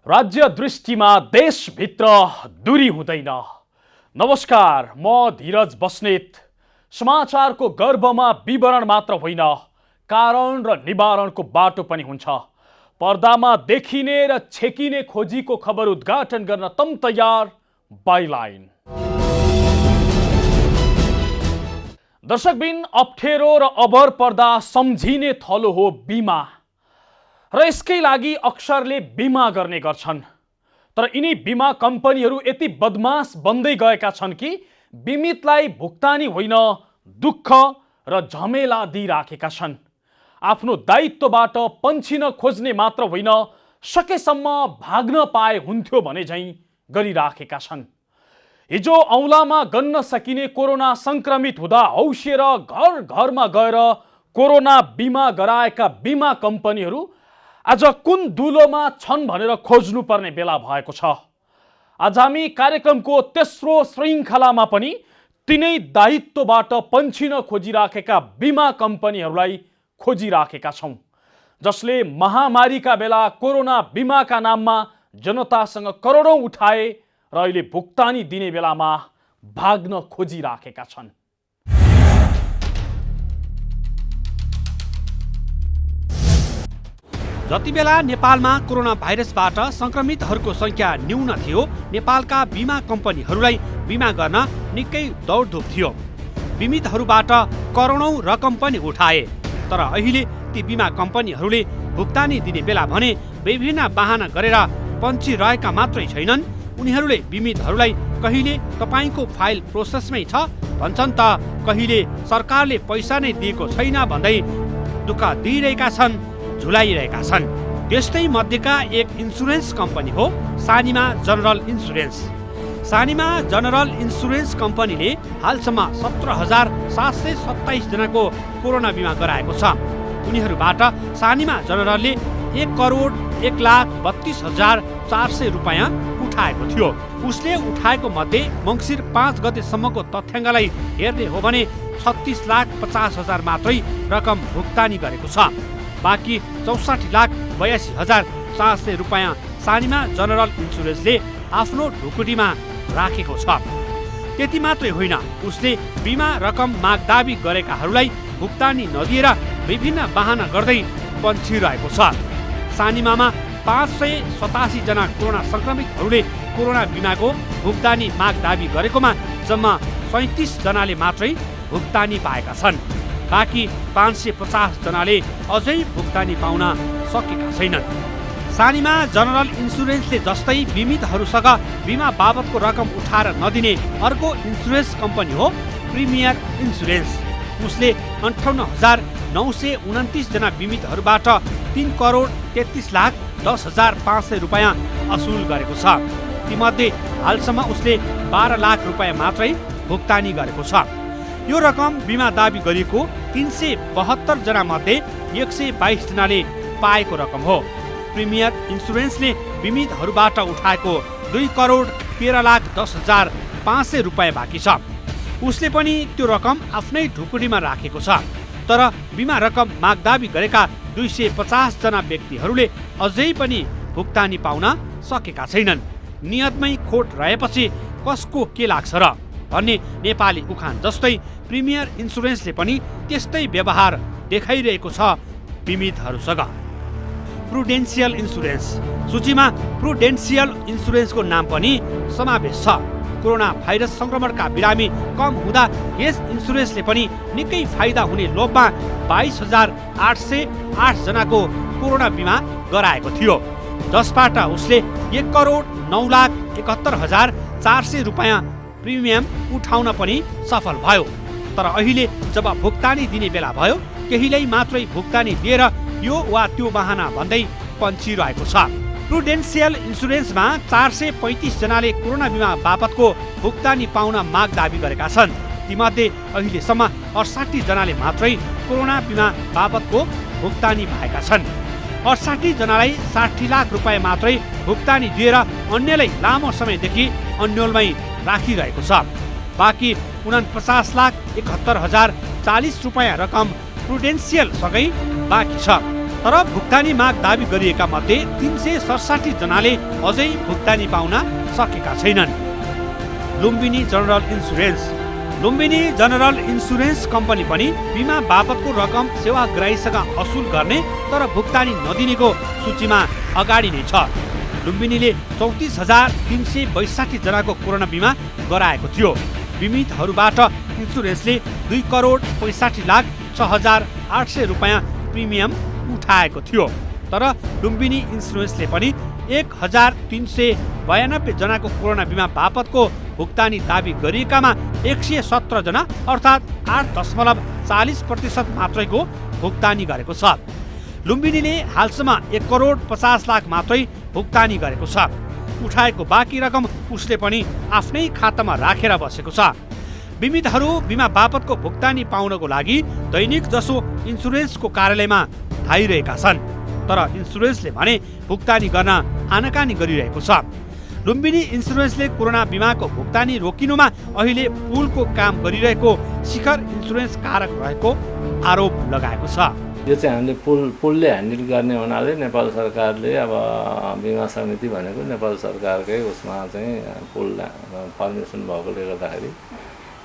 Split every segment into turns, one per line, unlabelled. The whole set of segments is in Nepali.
राज्य दृष्टिमा देशभित्र दूरी हुँदैन। नमस्कार, म धीरज बस्नेत। समाचारको गर्भमा विवरण मात्र होइन, कारण र निवारणको बाटो पनि हुन्छ। पर्दामा देखिने र छेकिने खोजीको खबर उद्घाटन गर्न तम तयार बाइलाइन। दर्शकबिन, अप्ठ्यारो र अभर पर्दा सम्झिने थलो हो बिमा र यसकै लागि अक्षरले बिमा गर्ने गर्छन्। तर यिनी बिमा कम्पनीहरू यति बदमास बन्दै गएका छन् कि बिमितलाई भुक्तानी होइन, दुःख र झमेला दिइराखेका छन्। आफ्नो दायित्वबाट पन्छिन खोज्ने मात्र होइन, सकेसम्म भाग्न पाए हुन्थ्यो भने झैं गरिराखेका छन्। हिजो औँलामा गन्न सकिने कोरोना संक्रमित हुँदा हौसिएर घर घरमा गएर कोरोना बिमा गराएका बिमा कम्पनीहरू आज कुन दुलोमा छन् भनेर खोज्नुपर्ने बेला भएको छ। आज हामी कार्यक्रमको तेस्रो श्रृङ्खलामा पनि तिनै दायित्वबाट पन्छिन खोजिराखेका बिमा कम्पनीहरूलाई खोजिराखेका छौँ, जसले महामारीका बेला कोरोना बिमाका नाममा जनतासँग करोडौँ उठाए र अहिले भुक्तानी दिने बेलामा भाग्न खोजिराखेका छन्।
जति बेला नेपालमा कोरोना भाइरसबाट संक्रमितहरूको संख्या न्यून थियो, नेपालका बिमा कम्पनीहरूलाई बिमा गर्न निकै दौडधुप थियो। बिमितहरूबाट करोडौं रकम पनि उठाए। तर अहिले ती बिमा कम्पनीहरूले भुक्तानी दिने बेला भने विभिन्न बहाना गरेर पन्छिरहेका मात्रै छैनन्, उनीहरूले बिमितहरूलाई कहिले तपाईँको फाइल प्रोसेसमै छ भन्छन् त कहिले सरकारले पैसा नै दिएको छैन भन्दै दुःख दिइरहेका छन्, झुलाइरहेका छन्। त्यस्तै मध्येका एक इन्सुरेन्स कम्पनी हो Sanima general insurance. Sanima general insurance कम्पनीले हालसम्म 17,727 जनाको कोरोना बिमा गराएको छ। उनीहरूबाट सानिमा जनरलले 1,01,32,400 रुपियाँ उठाएको थियो। उसले उठाएको मध्ये मङ्सिर 5 गतेसम्मको तथ्याङ्कलाई हेर्ने हो भने 36,50,000 मात्रै रकम भुक्तानी गरेको छ। बाँकी 64,82,400 रुपियाँ सानिमा जनरल इन्सुरेन्सले आफ्नो ढुकुटीमा राखेको छ। त्यति मात्रै होइन, उसले बिमा रकम माग दाबी गरेकाहरूलाई भुक्तानी नदिएर विभिन्न बहाना गर्दै पन्छिरहेको छ। सानिमामा 587 जना कोरोना संक्रमितहरूले कोरोना बिमाको भुक्तानी माग दाबी गरेकोमा जम्मा 37 जनाले मात्रै भुक्तानी पाएका छन्। बाँकी 550 जनाले अझै भुक्तानी पाउन सकेका छैनन्। सानिमा जनरल इन्सुरेन्सले जस्तै बिमितहरूसँग बिमा बाबतको रकम उठाएर नदिने अर्को इन्सुरेन्स कम्पनी हो प्रिमियर इन्सुरेन्स। उसले 58,929 जना बिमितहरूबाट 3,33,10,500 रुपियाँ असुल गरेको छ। तीमध्ये हालसम्म उसले 12 लाख रुपियाँ मात्रै भुक्तानी गरेको छ। यो रकम बिमा दाबी गरिएको 372 जना मध्ये 122 जनाले पाएको रकम हो। प्रिमियर इन्सुरेन्सले बिमितहरूबाट उठाएको 2,13,10,500 रुपियाँ बाँकी छ। उसले पनि त्यो रकम आफ्नै ढुकुटीमा राखेको छ। तर बिमा रकम माग दाबी गरेका 250 जना व्यक्तिहरूले अझै पनि भुक्तानी पाउन सकेका छैनन्। नियतमै खोट रहेपछि कसको के लाग्छ र भन्ने नेपाली उखान जस्तै प्रिमियर इन्सुरेन्सले पनि त्यस्तै व्यवहार देखाइरहेको छ बिमितहरूसँग। प्रुडेन्सियल इन्सुरेन्स सूचीमा प्रुडेन्सियल इन्सुरेन्सको नाम पनि समावेश छ। कोरोना भाइरस संक्रमणका बिरामी कम हुँदा यस इन्सुरेन्सले पनि निकै फाइदा हुने लोभमा 22,808 जनाको कोरोना बिमा गराएको थियो, जसबाट उसले 1,09,71,400 रुपियाँ प्रिमियम उठाउन पनि सफल भयो। तर अहिले जब भुक्तानी दिने बेला भयो, केहीलाई मात्रै भुक्तानी दिएर यो वा त्यो बहाना भन्दै पन्छिरहेको छ। प्रुडेन्सियल इन्सुरेन्समा 435 जनाले कोरोना बिमा बापतको भुक्तानी पाउन माग दाबी गरेका छन्। तीमध्ये अहिलेसम्म 68 जनाले मात्रै कोरोना बिमा बापतको भुक्तानी पाएका छन्। 68 जनालाई 60 लाख रुपियाँ मात्रै भुक्तानी दिएर अन्यलाई लामो समयदेखि अन्यलमै राखिरहेको छ। बाँकी 49,71,040 रुपियाँ रकम प्रुडेन्सियल सँगै बाँकी छ। तर भुक्तानी माग दाबी गरिएका मध्ये 367 जनाले अझै भुक्तानी पाउन सकेका छैनन्। लुम्बिनी जनरल इन्सुरेन्स कम्पनी पनि बिमा बापतको रकम सेवाग्राहीसँग असुल गर्ने तर भुक्तानी नदिनेको सूचीमा अगाडि नै छ। लुम्बिनीले 34,362 जनाको कोरोना बिमा गराएको थियो। बिमितहरूबाट इन्सुरेन्सले 2,65,06,800 रुपियाँ प्रिमियम उठाएको थियो। तर लुम्बिनी इन्सुरेन्सले पनि 1,392 जनाको कोरोना बिमा बापतको भुक्तानी दाबी गरिएकामा 117 जना अर्थात् 8.40% मात्रैको भुक्तानी गरेको छ। लुम्बिनीले हालसम्म 1,50,00,000 मात्रै भुक्तानी गरेको छ। उठाएको बाँकी रकम उसले पनि आफ्नै खातामा राखेर बसेको छ। बिमितहरू बिमा बापतको भुक्तानी पाउनको लागि दैनिक जसो इन्सुरेन्सको कार्यालयमा धाइरहेका छन्, तर इन्सुरेन्सले भने भुक्तानी गर्न आनाकानी गरिरहेको छ। लुम्बिनी इन्सुरेन्सले कोरोना बिमाको भुक्तानी रोकिनुमा अहिले पुलको काम गरिरहेको शिखर इन्सुरेन्स कारक रहेको आरोप लगाएको छ।
यो चाहिँ हामीले पुलले ह्यान्डल गर्ने हुनाले नेपाल सरकारले अब बिमा समिति भनेको नेपाल सरकारकै उसमा चाहिँ पुल फर्मेसन भएकोले गर्दाखेरि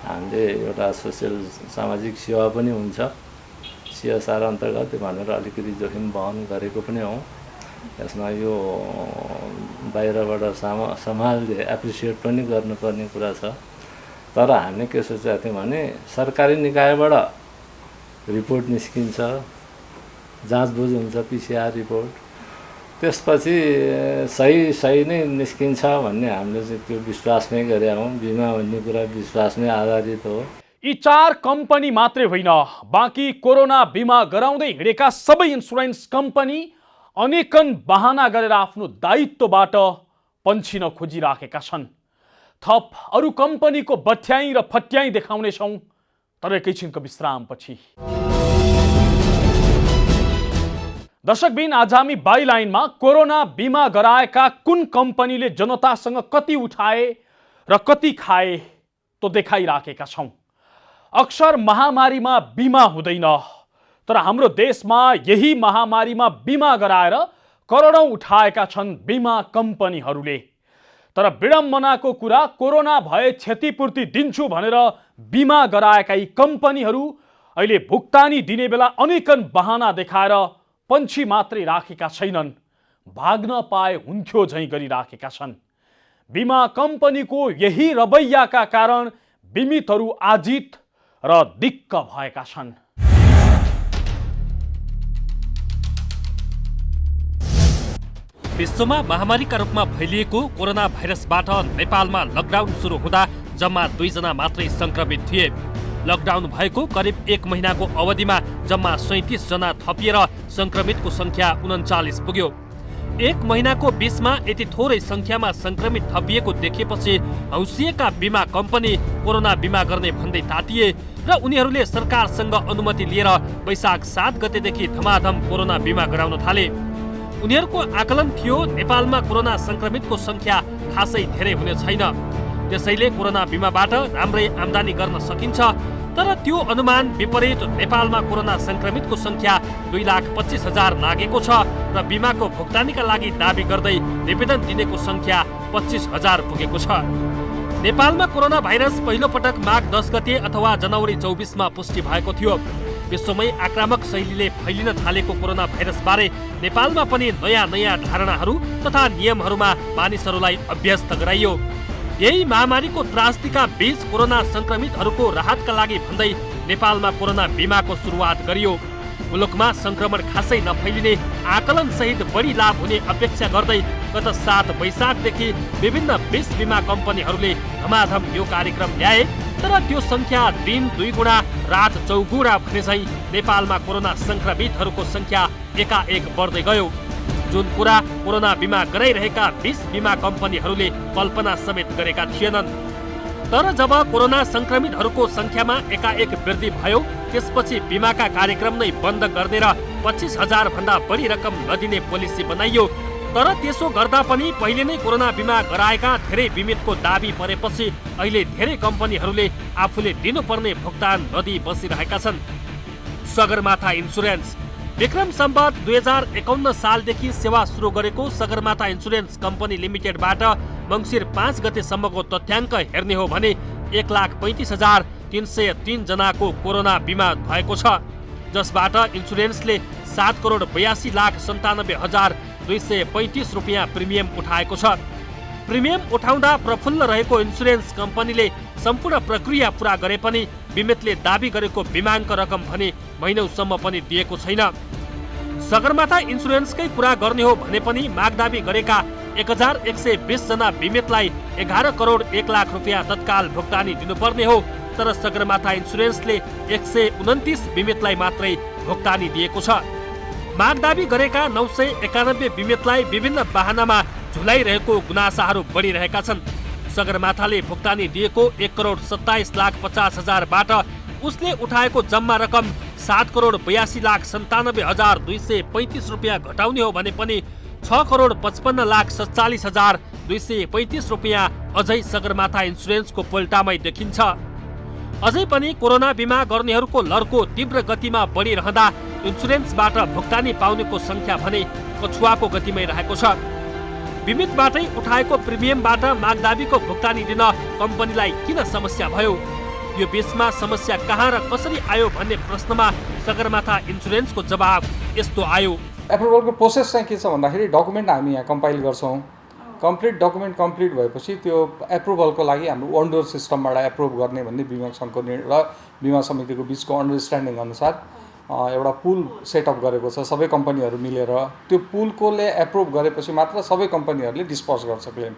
हामीले एउटा सोसियल सामाजिक सेवा पनि हुन्छ, CSR अन्तर्गत भनेर अलिकति जोखिम वहन गरेको पनि हौँ। यसमा यो बाहिरबाट सम्हालले एप्रिसिएट पनि गर्नुपर्ने कुरा छ। तर हामीले के सोचेका थियौँ भने सरकारी निकायबाट रिपोर्ट निस्किन्छ, जाँचबुझ हुन्छ, PCR रिपोर्ट, त्यसपछि सही नै निस्किन्छ भन्ने हामीले चाहिँ त्यो विश्वासमै गरेका हौँ। बिमा भन्ने कुरा विश्वासमै आधारित हो।
यी 4 कम्पनी मात्रै होइन, बाँकी कोरोना बिमा गराउँदै हिँडेका सबै इन्सुरेन्स कम्पनी अनेकन बहाना गरेर आफ्नो दायित्वबाट पन्छिन खोजिराखेका छन्। थप अरू कम्पनीको बठ्याई र फट्याई देखाउनेछौँ, तर एकैछिनको विश्रामपछि। दर्शकबिन, आज हामी बाइलाइनमा कोरोना बिमा गराएका कुन कम्पनीले जनतासँग कति उठाए र कति खाए तो देखाइराखेका छौँ। अक्सर महामारीमा बिमा हुँदैन, तर हाम्रो देशमा यही महामारीमा बिमा गराएर करोडौं उठाएका छन् बिमा कम्पनीहरूले। तर विडम्बनाको कुरा, कोरोना भए क्षतिपूर्ति दिन्छु भनेर बिमा गराएका यी कम्पनीहरू अहिले भुक्तानी दिने बेला अनेकन बहाना देखाएर पन्छी मात्रै राखेका छैनन्, भाग्न पाए हुन्थ्यो झैं गरिराखेका छन्। बिमा कम्पनीको यही रवैयाका कारण बिमितहरू आजित र दिक्क भएका छन्।
विश्वमा महामारीका रूपमा फैलिएको कोरोना भाइरसबाट नेपालमा लकडाउन सुरु हुँदा जम्मा 2 जना मात्रै संक्रमित थिए। लकडाउन भएको करिब 1 महिनाको अवधिमा जम्मा 37 जना थपिएर संक्रमितको संख्या 39 पुग्यो। 1 महिनाको बीचमा यति थोरै संख्यामा संक्रमित थपिएको देखेपछि हौसिएका बिमा कम्पनी कोरोना बिमा गर्ने भन्दै तातिए र उनीहरूले सरकारसँग अनुमति लिएर वैशाख 7 गतेदेखि धमाधम कोरोना बिमा गराउन थाले। उनीहरूको आकलन थियो नेपालमा कोरोना संक्रमितको संख्या खासै धेरै हुने छैन, त्यसैले कोरोना बिमाबाट राम्रै आम्दानी गर्न सकिन्छ। तर त्यो अनुमान विपरीत नेपालमा कोरोना संक्रमितको संख्या 2,25,000 नागेको छ र बिमाको भुक्तानीका लागि दाबी गर्दै निवेदन दिनेको संख्या 25,000 पुगेको छ। नेपालमा कोरोना भाइरस पहिलो पटक माघ 10 गते अथवा जनवरी 24 मा पुष्टि भएको थियो। विश्वमै आक्रामक शैलीले फैलिन थालेको कोरोना भाइरसबारे नेपालमा पनि नयाँ धारणाहरू तथा नियमहरूमा मानिसहरूलाई अभ्यस्त गराइयो। यही महामारीको त्रासदीका बीच कोरोना संक्रमितहरूको राहतका लागि भन्दै नेपालमा कोरोना बिमाको सुरुवात गरियो। मुलुकमा संक्रमण खासै नफैलिने आकलन सहित बढी लाभ हुने अपेक्षा गर्दै गत 7 वैशाखदेखि विभिन्न 20 बिमा कम्पनीहरूले धमाधम यो कार्यक्रम ल्याए। तर त्यो संख्या दिन 2 गुणा रात 4 गुणा भने झैं नेपालमा कोरोना संक्रमितहरूको संख्या एकाएक बढ्दै गयो, जुन कुरा कोरोना बिमा गराइरहेका 20 बिमा कम्पनीहरूले कल्पना समेत गरेका थिएनन्। तर जब कोरोना संक्रमितहरूको संख्यामा एकाएक वृद्धि भयो, त्यसपछि बिमाका कार्यक्रम नै बन्द गर्ने र 25,000 भन्दा बढी रकम नदिने पोलिसी बनाइयो। तर त्यसो गर्दा पनि पहिले नै कोरोना बिमा गराएका धेरै बिमितको दाबी परेपछि अहिले धेरै कम्पनीहरूले आफूले दिनुपर्ने भुक्तान नदिई बसिरहेका छन्। सगरमाथा इन्सुरेन्स विक्रम सम्वत 2051 सालदेखि सेवा सुरु गरेको सगरमाथा इन्सुरेन्स कम्पनी लिमिटेडबाट मङ्सिर 5 गतेसम्मको तथ्याङ्क हेर्ने हो भने 1,35,303 जनाको कोरोना बिमा भएको छ, जसबाट इन्सुरेन्सले 7,82,97,235 रुपियाँ प्रिमियम उठाएको छ। प्रिमियम उठाउँदा प्रफुल्ल रहेको इन्सुरेन्स कम्पनीले सम्पूर्ण प्रक्रिया पूरा गरे पनि बिमितले दाबी गरेको बिमाङ्क रकम भने महिनौसम्म पनि दिएको छैन। सगरमाथा इन्सुरेन्सकै कुरा गर्ने हो भने पनि मागदाबी गरेका 1,120 जना बिमितलाई 11 करोड 1 लाख रुपियाँ तत्काल भुक्तानी दिनुपर्ने हो, तर सगरमाथा इन्सुरेन्सले 129 बिमितलाई मात्रै भुक्तानी दिएको छ। मागदाबी गरेका 991 बिमितलाई विभिन्न बाहनामा झुलाइरहेको गुनासाहरू बढिरहेका छन्। सगरमाथाले भुक्तानी दिएको 1,27,50,000बाट उसले उठाएको जम्मा रकम 7,82,97,235 रुपियाँ घटाउने हो भने पनि 6,55,47,235 रुपियाँ अझै सगरमाथा इन्सुरेन्सको पोल्टामै देखिन्छ। अझै पनि कोरोना बिमा गर्नेहरूको लर्को तीव्र गतिमा बढिरहँदा इन्सुरेन्सबाट भुक्तानी पाउनेको संख्या भने कछुवाको गतिमै रहेको छ। बिमितबाटै उठाएको प्रिमियमबाट मागदाबीको भुक्तानी दिन कम्पनीलाई किन समस्या भयो? यो बीचमा समस्या कहाँ र कसरी आयो भन्ने प्रश्नमा सगरमाथा इन्सुरेन्सको जवाब यस्तो आयो।
एप्रुभलको प्रोसेस चाहिँ के छ भन्दाखेरि डकुमेन्ट हामी यहाँ कम्पाइल गर्छौँ। कम्प्लिट डकुमेन्ट कम्प्लिट भएपछि त्यो एप्रुभलको लागि हाम्रो अन्डर सिस्टमबाट एप्रुभ गर्ने भन्ने बिमा सङ्घको र बिमा समितिको बिचको अन्डरस्ट्यान्डिङ अनुसार एउटा पुल सेटअप गरेको छ सबै कम्पनीहरू मिलेर। त्यो पुलकोले एप्रुभ गरेपछि मात्र सबै कम्पनीहरूले डिस्पर्स गर्छ क्लेम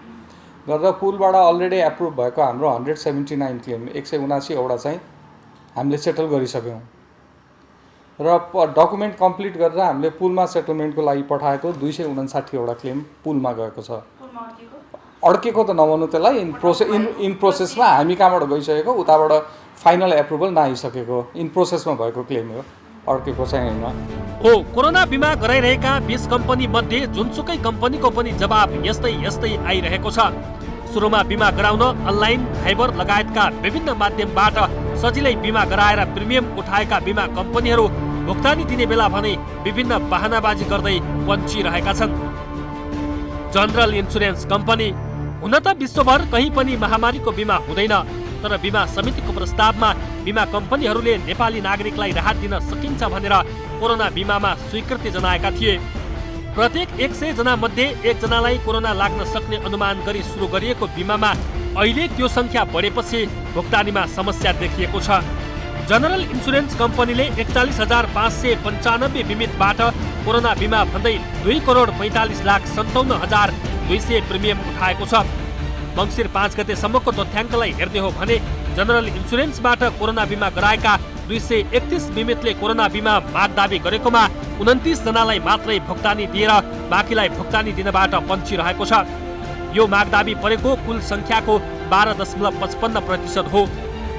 गरेर। पुलबाट अलरेडी एप्रुभ भएको हाम्रो 179 क्लेम 179 वटा चाहिँ हामीले सेटल गरिसक्यौँ र डकुमेन्ट कम्प्लिट गरेर हामीले पुलमा सेटलमेन्टको लागि पठाएको 259 वटा क्लेम पुलमा गएको छ। अड्केको त नभन्नु त्यसलाई, इन प्रोसेसमा हामी कहाँबाट गइसकेको उताबाट फाइनल एप्रुभल नआइसकेको इन प्रोसेसमा भएको क्लेम हो, अड्केको चाहिँ होइन
हो। कोरोना बिमा गराइरहेका 20 कम्पनी मध्ये जुनसुकै कम्पनीको पनि जवाब यस्तै आइरहेको छ। सुरुमा बिमा गराउन अनलाइन, फाइबर लगायतका विभिन्न माध्यमबाट सजिलै बिमा गराएर प्रिमियम उठाएका बिमा कम्पनीहरू भुक्तानी दिने बेला भने विभिन्न बहानाबाजी गर्दै वञ्चिरहेका छन्। जनरल इन्सुरेन्स कम्पनी हुन त विश्वभर कहीँ पनि महामारीको बिमा हुँदैन, तर बिमा समितिको प्रस्तावमा बिमा कम्पनीहरूले नेपाली नागरिकलाई राहत दिन सकिन्छ भनेर कोरोना बिमामा स्वीकृति जनाएका थिए। प्रत्येक 100 जना मध्ये 1 जनालाई कोरोना लाग्न सक्ने अनुमान गरी सुरु गरिएको बिमामा अहिले त्यो संख्या बढेपछि भुक्तानीमा समस्या देखिएको छ। जनरल इन्सुरेन्स कम्पनीले 41,595 बिमितबाट कोरोना बिमा भन्दै 2,45,57,200 प्रिमियम उठाएको छ। मङ्सिर 5 गतेसम्मको तथ्याङ्कलाई हेर्ने हो भने जनरल इन्सुरेन्सबाट कोरोना बिमा गराएका 231 बिमितले कोरोना बिमा मागदाबी गरेकोमा 29 जनालाई मात्रै भुक्तानी दिएर बाँकीलाई भुक्तानी दिनबाट वञ्चिरहेको छ। यो मागदाबी परेको कुल संख्याको 12.55% हो।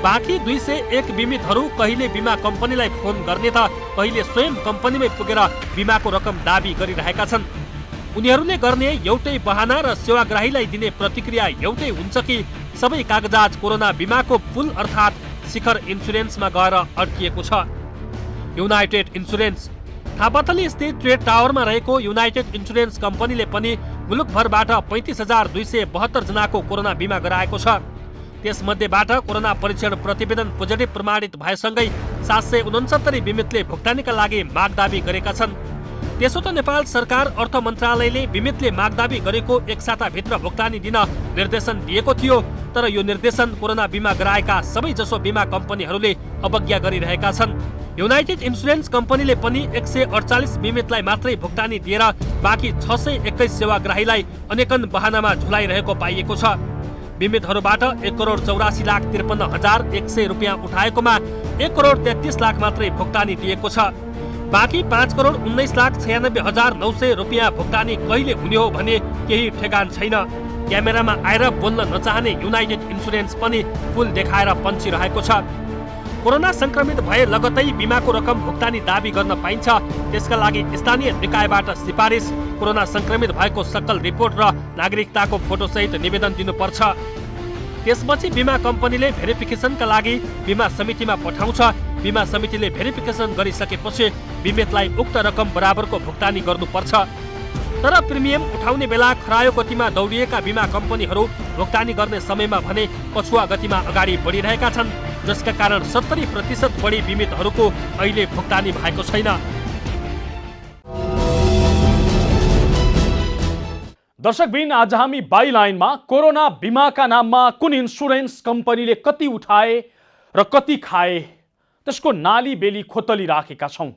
बाँकी 201 बिमितहरू कहिले बिमा कम्पनीलाई फोन गर्ने त कहिले स्वयं कम्पनीमै पुगेर बिमाको रकम दाबी गरिरहेका छन्। उनीहरूले गर्ने एउटै बहाना र सेवाग्राहीलाई दिने प्रतिक्रिया एउटै हुन्छ कि सबै कागजात कोरोना बिमाको पुल अर्थात् शिखर इन्सुरेन्समा गएर अड्किएको छ। युनाइटेड इन्सुरेन्स थापाथली स्थित ट्रेड टावरमा रहेको युनाइटेड इन्सुरेन्स कम्पनीले पनि मुलुकभरबाट 35,272 जनाको कोरोना बिमा गराएको छ। त्यसमध्येबाट कोरोना परीक्षण प्रतिवेदन पोजिटिभ प्रमाणित भएसँगै 769 बिमितले भुक्तानीका लागि मागदाबी गरेका छन्। त्यसो त नेपाल सरकार अर्थ मन्त्रालयले बिमितले मागदाबी गरेको एक साताभित्र भुक्तानी दिन निर्देशन दिएको थियो, तर यो निर्देशन कोरोना बिमा गराएका सबैजसो बिमा कम्पनीहरूले अवज्ञा गरिरहेका छन्। युनाइटेड इन्सुरेन्स कम्पनीले पनि 148 बिमितलाई मात्रै भुक्तानी दिएर बाँकी 621 सेवाग्राहीलाई अनेकन बहानामा झुलाइरहेको पाइएको छ। बिमितहरूबाट 1,84,53,100 रुपियाँ उठाएकोमा 1,33,00,000 मात्रै भुक्तानी दिएको छ। बाँकी 5,19,96,900 रुपियाँ भुक्तानी कहिले हुने हो भने केही ठेगान छैन। क्यामेरामा आएर बोल्न नचाहने युनाइटेड इन्सुरेन्स पनि पुल देखाएर पन्छिरहेको छ। कोरोना संक्रमित भए लगतै बिमाको रकम भुक्तानी दाबी गर्न पाइन्छ। त्यसका लागि स्थानीय निकायबाट सिफारिस, कोरोना संक्रमित भएको सक्कल रिपोर्ट र नागरिकताको फोटोसहित निवेदन दिनुपर्छ। त्यसपछि बिमा कम्पनीले भेरिफिकेसनका लागि बिमा समितिमा पठाउँछ। बिमा समितिले भेरिफिकेसन गरिसकेपछि बिमितलाई उक्त रकम बराबरको भुक्तानी गर्नुपर्छ। तर प्रिमियम उठाउने बेला खरायो गतिमा दौडिएका बिमा कम्पनीहरू भुक्तानी गर्ने समयमा भने पछुवा गतिमा अगाडि बढिरहेका छन्, जसका कारण 70% बढी बिमितहरूको अहिले भुक्तानी भएको छैन।
दर्शकबिन, आज हामी बाइलाइनमा कोरोना बिमाका नाममा कुन इन्सुरेन्स कम्पनीले कति उठाए र कति खाए त्यसको नाली बेली खोतली राखेका छौँ।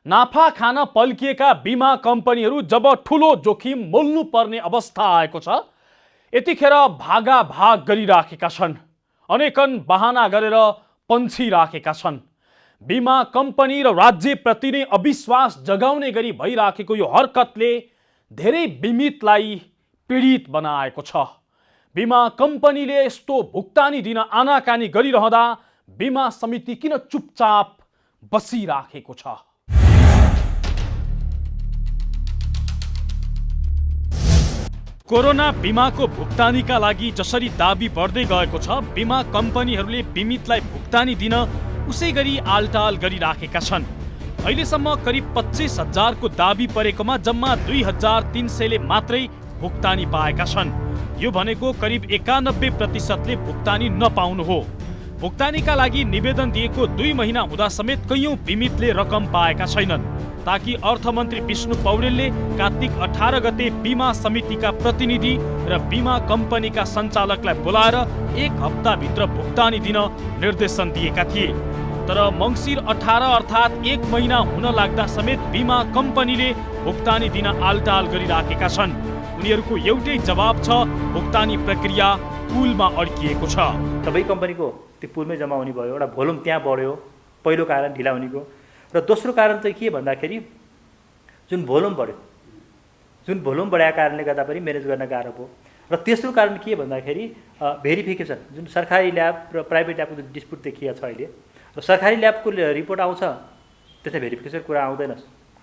नाफा खान पल्किएका बिमा कम्पनीहरू जब ठुलो जोखिम मोल्नु पर्ने अवस्था आएको छ, यतिखेर भागाभाग गरिराखेका छन्। अनेकन बहाना गरेर पन्छिराखेका छन्। बिमा कम्पनी र राज्यप्रति नै अविश्वास जगाउने गरी भइराखेको यो हरकतले धेरै बिमितलाई पीडित बनाएको छ। बिमा कम्पनीले यस्तो भुक्तानी दिन आनाकानी गरिरहँदा बिमा समिति किन चुपचाप बसिराखेको छ? कोरोना बिमाको भुक्तानीका लागि जसरी दाबी बढ्दै गएको छ, बिमा कम्पनीहरूले बिमितलाई भुक्तानी दिन उसै गरी आलटाल गरिराखेका छन्। अहिलेसम्म करिब 25,000 को दाबी परेकोमा जम्मा 2,300ले मात्रै भुक्तानी पाएका छन्। यो भनेको करिब 91%ले भुक्तानी नपाउनु हो। भुक्तानीका लागि निवेदन दिएको 2 महिना हुँदा समेत कैयौं बिमितले रकम पाएका छैनन्, ताकि अर्थमन्त्री विष्णु पौडेलले कार्तिक 18 गते बिमा समितिका प्रतिनिधि र बिमा कम्पनीका सञ्चालकलाई बोलाएर 1 हप्ताभित्र भुक्तानी दिन निर्देशन दिएका थिए। तर मङ्सिर 18 अर्थात् 1 महिना हुन लाग्दा समेत बिमा कम्पनीले भुक्तानी दिन आलटाल गरिराखेका छन्। उनीहरूको एउटै जवाब छ, भुक्तानी प्रक्रिया पुलमा अड्किएको छ।
सबै कम्पनीको त्यो पुलमै जम्मा हुने भयो, एउटा भोल्युम त्यहाँ बढ्यो, पहिलो कारण ढिला हुनेको। र दोस्रो कारण चाहिँ के भन्दाखेरि जुन भोल्युम बढाएको कारणले गर्दा पनि म्यानेज गर्न गाह्रो भयो। र तेस्रो कारण के भन्दाखेरि भेरिफिकेसन, जुन सरकारी ल्याब र प्राइभेट ल्याबको जुन डिस्प्युट देखिएको छ अहिले, र सरकारी ल्याबको रिपोर्ट आउँछ त्यसमा भेरिफिकेसन कुरा आउँदैन,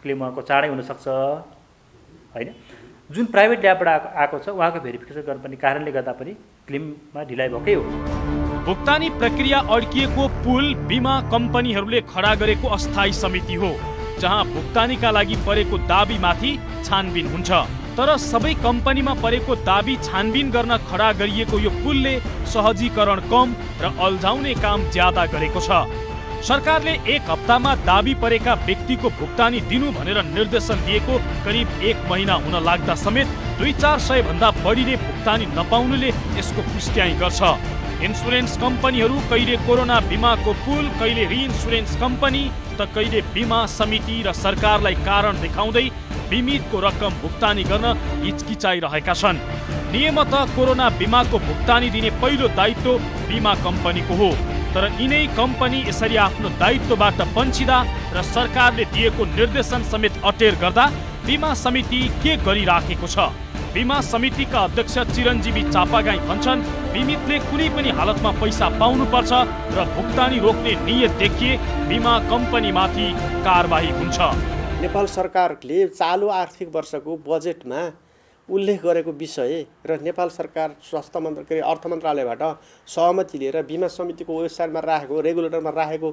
क्लेम उहाँको चाँडै हुनसक्छ होइन। जुन प्राइभेट ल्याबबाट आएको छ उहाँको भेरिफिकेसन गर्नुपर्ने कारणले गर्दा पनि क्लेममा ढिलाइ भएकै हो।
भुक्तानी प्रक्रिया अड्किएको पुल बिमा कम्पनीहरूले खडा गरेको अस्थायी समिति हो, जहाँ भुक्तानीका लागि परेको दाबीमाथि छानबिन हुन्छ। तर सबै कम्पनीमा परेको दाबी छानबिन गर्न खडा गरिएको यो पुलले सहजीकरण कम र अल्झाउने काम ज्यादा गरेको छ। सरकारले 1 हप्तामा दाबी परेका व्यक्तिको भुक्तानी दिनु भनेर निर्देशन दिएको करिब 1 महिना हुन लाग्दा समेत 200-400 भन्दा बढीले भुक्तानी नपाउनुले यसको पुष्ट्याइ गर्छ। इन्सुरेन्स कम्पनीहरू कहिले कोरोना बिमाको पुल, कहिले रिइन्सुरेन्स कम्पनी, त कहिले बिमा समिति र सरकारलाई कारण देखाउँदै बिमितको रकम भुक्तानी गर्न हिचकिचाइरहेका छन्। नियमतः कोरोना बिमाको भुक्तानी दिने पहिलो दायित्व बिमा कम्पनीको हो, तर यिनै कम्पनी यसरी आफ्नो दायित्वबाट बञ्चिँदा र सरकारले दिएको निर्देशन समेत अटेर गर्दा बिमा समिति के गरिराखेको छ? बिमा समितिका अध्यक्ष चिरञ्जीवी चापागाई भन्छन्, बिमितले कुनै पनि हालतमा पैसा पाउनुपर्छ र भुक्तानी रोक्ने नियत देखिए बिमा कम्पनीमाथि कारबाही हुन्छ।
नेपाल सरकारले चालु आर्थिक वर्षको बजेटमा उल्लेख गरेको विषय र नेपाल सरकार स्वास्थ्य मन्त्री अर्थ मन्त्रालयबाट सहमति लिएर बिमा समितिको वेबसाइटमा राखेको, रेगुलेटरमा राखेको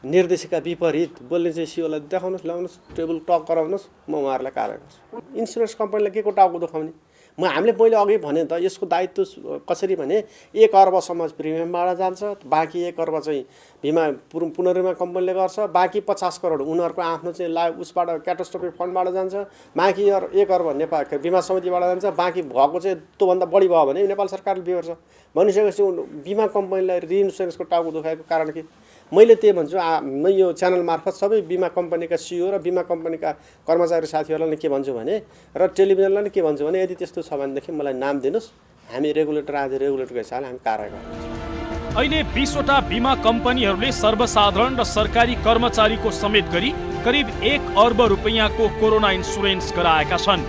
निर्देशिका विपरीत बोल्ने चाहिँ सिओलाई देखाउनुहोस्, ल्याउनुहोस्, टेबल टक गराउनुहोस्, म उहाँहरूलाई कारवाही गर्छु। इन्सुरेन्स कम्पनीलाई के को टाउको दुखाउने? हामीले पहिले अघि भने त यसको दायित्व कसरी भने 1 अर्बसम्म प्रिमियमबाट जान्छ, बाँकी 1 अर्ब चाहिँ बिमा पुनर्बिमा कम्पनीले गर्छ, बाँकी 50 करोड उनीहरूको आफ्नो चाहिँ उसबाट क्याटास्ट्रोफिक फन्डबाट जान्छ, बाँकी 1 अर्ब नेपाल बिमा समितिबाट जान्छ, बाँकी भएको चाहिँ त्योभन्दा बढी भयो भने नेपाल सरकारले बिहोर्छ। भनिसकेपछि बिमा कम्पनीलाई रिइन्सुरेन्सको टाउको दुखाएको कारण के? मैले त्यही भन्छु, म यो च्यानल मार्फत सबै बिमा कम्पनीका सिइओ र बिमा कम्पनीका कर्मचारी साथीहरूलाई के भन्छु भने, र टेलिभिजनलाई नि के भन्छु भने, यदि त्यस्तो छ भनेदेखि मलाई नाम दिनुहोस्, हामी रेगुलेटर आज रेगुलेटरको हिसाबले हामी कारवाही गर्छौँ।
अहिले 20वटा बिमा कम्पनीहरूले सर्वसाधारण र सरकारी कर्मचारीको समेत गरी करिब 1 अर्ब रुपैयाँको कोरोना इन्सुरेन्स गराएका छन्।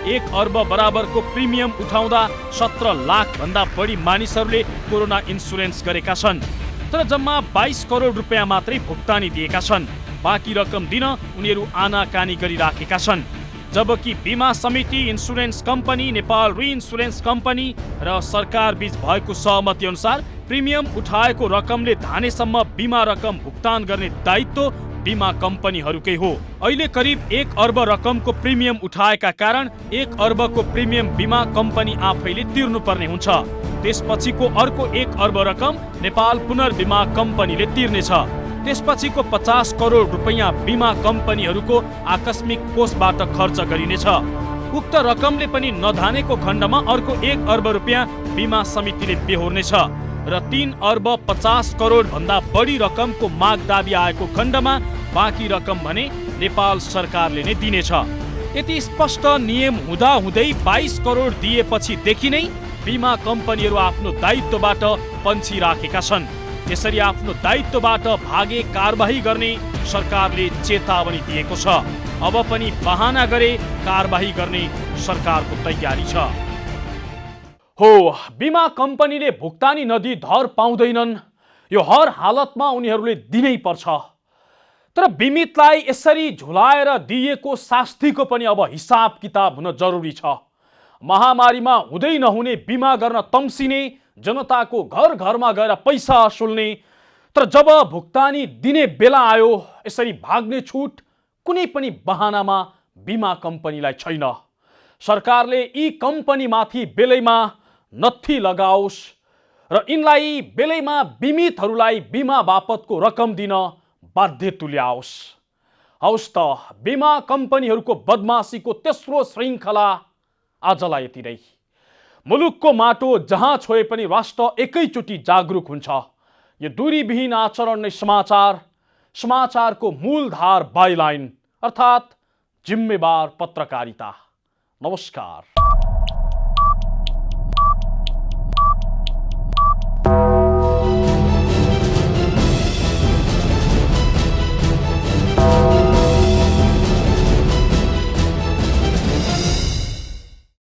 1 अर्ब बराबरको प्रिमियम उठाउँदा 17 लाख भन्दा बढी मानिसहरूले कोरोना इन्सुरेन्स गरेका छन्। तर जम्मा 22 करोड रुपैयाँ मात्रै भुक्तानी दिएका छन्। बाँकी रकम दिन उनीहरू आनाकानी गरिराखेका छन्। जबकि बिमा समिति, insurance company, Nepal reinsurance company र सरकार बीच भएको सहमति अनुसार प्रिमियम उठाएको रकमले धानेसम्म बिमा रकम भुक्तान गर्ने दायित्व बीमा कम्पनीहरूकै हो। अहिले करिब 1 अर्ब रकमको प्रिमियम उठाएका कारण 1 अर्बको प्रिमियम बीमा कम्पनी आफैले तिर्नुपर्ने हुन्छ। त्यसपछिको अर्को 1 अर्ब रकम नेपाल पुनर्बीमा कम्पनीले तिर्नेछ। त्यसपछिको 50 करोड रुपैयाँ बीमा कम्पनीहरूको आकस्मिक कोषबाट खर्च गरिनेछ। उक्त रकमले पनि नधानेको खण्डमा अर्को 1 अर्ब रुपैयाँ बीमा समितिले बेहोर्नेछ र 3 अर्ब 50 करोड भन्दा बढी रकमको माग दाबी आएको खण्डमा बाँकी रकम भने नेपाल सरकारले नै दिनेछ। यति स्पष्ट नियम हुँदाहुँदै 22 करोड दिएपछिदेखि नै बीमा कम्पनीहरू आफ्नो दायित्वबाट पन्छिराखेका छन्। यसरी आफ्नो दायित्वबाट भागे कारबाही गर्ने सरकारले चेतावनी दिएको छ। अब पनि बहाना गरे कारबाही गर्ने सरकारको तयारी छ। हो, बीमा कम्पनीले भुक्तानी नदिई धर पाउँदैनन्, यो हर हालतमा उनीहरूले दिनै पर्छ। तर बिमितलाई यसरी झुलाएर दिएको शास्तिको पनि अब हिसाब किताब हुन जरुरी छ। महामारीमा हुँदै नहुने बिमा गर्न तम्सिने, जनताको घर घरमा गएर पैसा असुल्ने, तर जब भुक्तानी दिने बेला आयो यसरी भाग्ने छुट कुनै पनि बहानामा बिमा कम्पनीलाई छैन। सरकारले यी कम्पनीमाथि बेलैमा नत्थी लगाओस् र यिनलाई बेलैमा बिमितहरूलाई बिमा बापतको रकम दिन बाध्य तुल्याओस्। हौस् त, बिमा कम्पनीहरूको बदमासीको तेस्रो श्रृङ्खला आजलाई यति नै। मुलुकको माटो जहाँ छोए पनि राष्ट्र एकैचोटि जागरुक हुन्छ। यो दूरीविहीन आचरण नै समाचारको मूलधार बाइलाइन अर्थात् जिम्मेवार पत्रकारिता। नमस्कार।